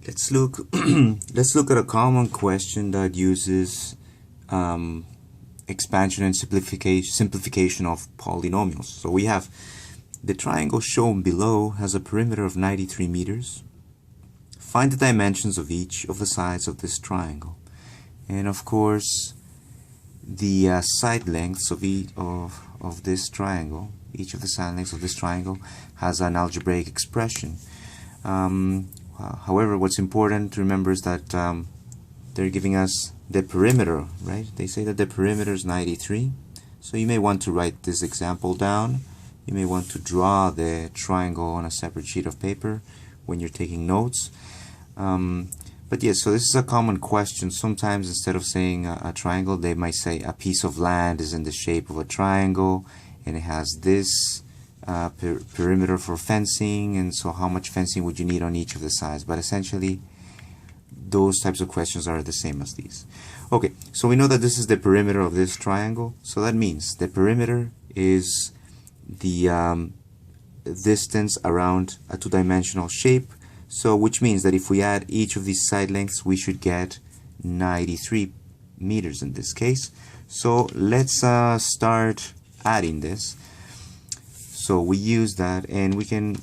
Let's look let's look at a common question that uses expansion and simplification of polynomials. So we have the triangle shown below has a perimeter of 93 meters. Find the dimensions of each of the sides of this triangle. And of course, the side lengths of this triangle, each of the side lengths of this triangle has an algebraic expression. However, what's important to remember is that they're giving us the perimeter, right? They say that the perimeter is 93. So you may want to write this example down. You may want to draw the triangle on a separate sheet of paper when you're taking notes. But yes, so this is a common question. Sometimes instead of saying a triangle, they might say a piece of land is in the shape of a triangle and it has this perimeter for fencing, and so how much fencing would you need on each of the sides? But essentially, those types of questions are the same as these. Okay, so we know that this is the perimeter of this triangle, so that means the perimeter is the distance around a two-dimensional shape, so which means that if we add each of these side lengths, we should get 93 meters in this case. So let's start adding this. So we use that, and we can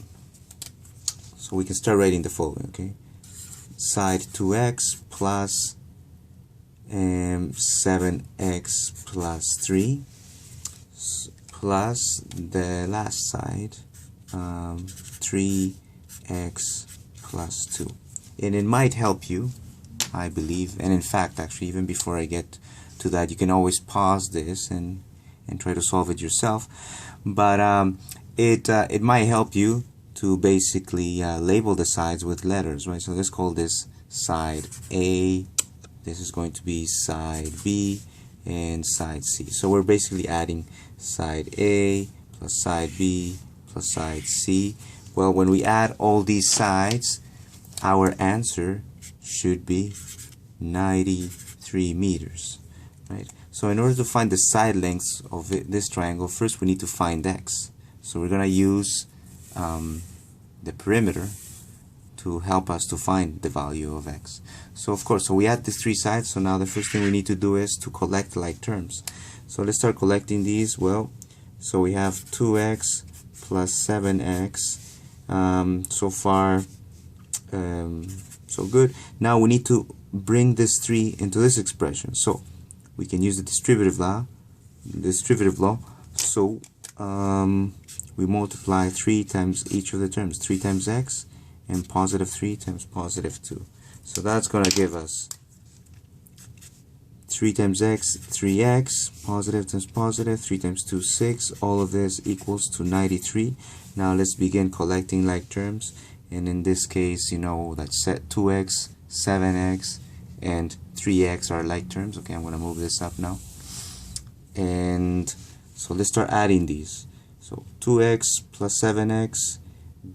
start writing the following. Okay, side 2x plus 7x plus 3 plus the last side 3x plus 2. And it might help you, I believe, and in fact, actually, even before I get to that, you can always pause this and try to solve it yourself. But it might help you to basically label the sides with letters, right? So let's call this side A, this is going to be side B, and side C. So we're basically adding side A plus side B plus side C. Well, when we add all these sides, our answer should be 93 meters, right? So in order to find the side lengths of this triangle, first we need to find x. So we're going to use the perimeter to help us to find the value of x. So of course, so we add these three sides, so now the first thing we need to do is to collect like terms. So let's start collecting these. Well, so we have 2x plus 7x. So far, so good. Now we need to bring this 3 into this expression. So we can use the distributive law. So we multiply 3 times each of the terms, 3 times x, and positive 3 times positive 2. So that's going to give us 3 times x, 3x, positive times positive, 3 times 2, 6. All of this equals to 93. Now let's begin collecting like terms. And in this case, you know that set 2x, 7x, and 3x are like terms. Okay, I'm going to move this up now. And so let's start adding these. So 2x plus 7x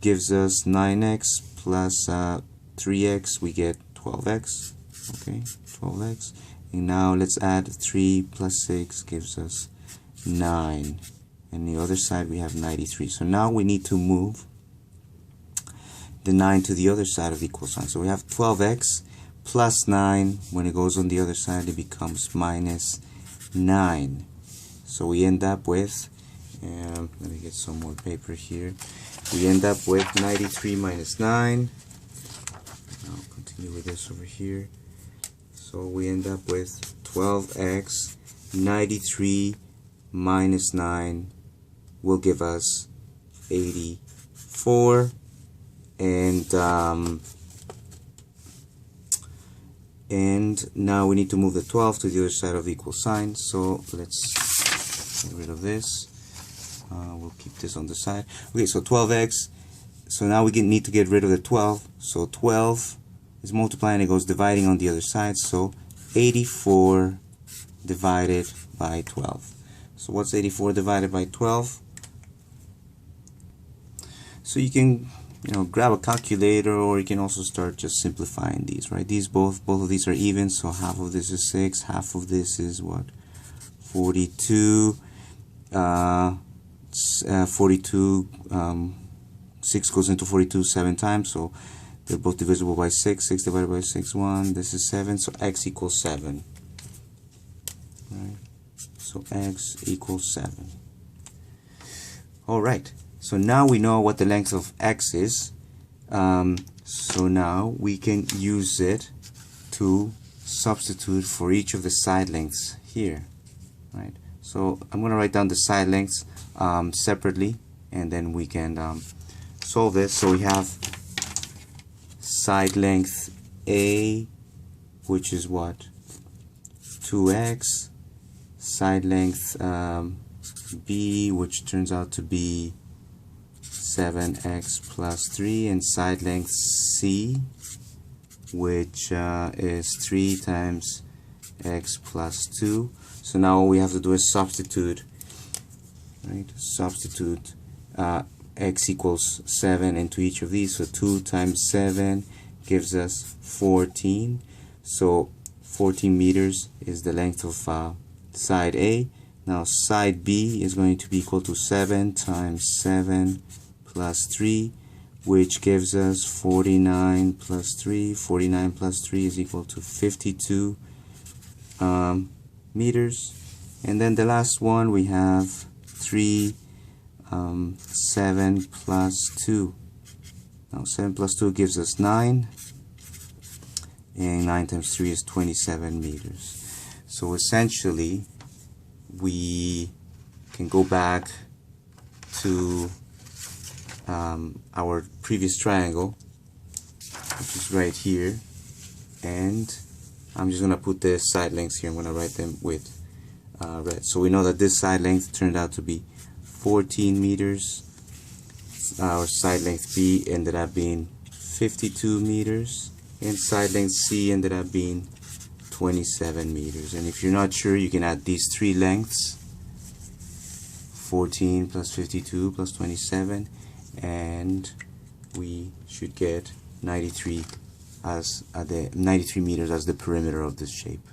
gives us 9x plus 3x, we get 12x. Okay, 12x. And now let's add 3 plus 6 gives us 9. And the other side we have 93. So now we need to move the 9 to the other side of the equal sign. So we have 12x plus 9. When it goes on the other side, it becomes minus 9. So we end up with, let me get some more paper here. We end up with 93 minus 9. I'll continue with this over here. So we end up with 12x. 93 minus 9 will give us 84. And now we need to move the 12 to the other side of the equal sign. So let's get rid of this. We'll keep this on the side. Okay, so 12x. So now we need to get rid of the 12. So 12 is multiplying, it goes dividing on the other side. So 84 divided by 12. So what's 84 divided by 12? So you can, grab a calculator, or you can also start just simplifying these, right? These both of these are even, so half of this is 6, half of this is what? 42. 42, 6 goes into 42 7 times, so They're both divisible by 6. 6 divided by 6, 1. This is 7, so x equals 7. Right? So x equals 7. Alright, so now we know what the length of x is. So now we can use it to substitute for each of the side lengths here. Right? So I'm going to write down the side lengths separately, and then we can solve this. So we have side length A, which is what? 2x. Side length B, which turns out to be 7x plus 3, and side length C, which is 3 times x plus 2. So now all we have to do is substitute, right? Substitute x equals 7 into each of these. So 2 times 7 gives us 14. So 14 meters is the length of side A. Now side B is going to be equal to 7 times 7 plus 3, which gives us 49 plus 3. 49 plus 3 is equal to 52 meters. And then the last one we have 7 plus 2. Now 7 plus 2 gives us 9, and 9 times 3 is 27 meters. So essentially we can go back to our previous triangle, which is right here, and I'm just going to put the side lengths here. I'm going to write them with red. So we know that this side length turned out to be 14 meters. Our side length B ended up being 52 meters, and side length C ended up being 27 meters. And if you're not sure, you can add these three lengths, 14 plus 52 plus 27, and we should get 93 as the 93 meters as the perimeter of this shape.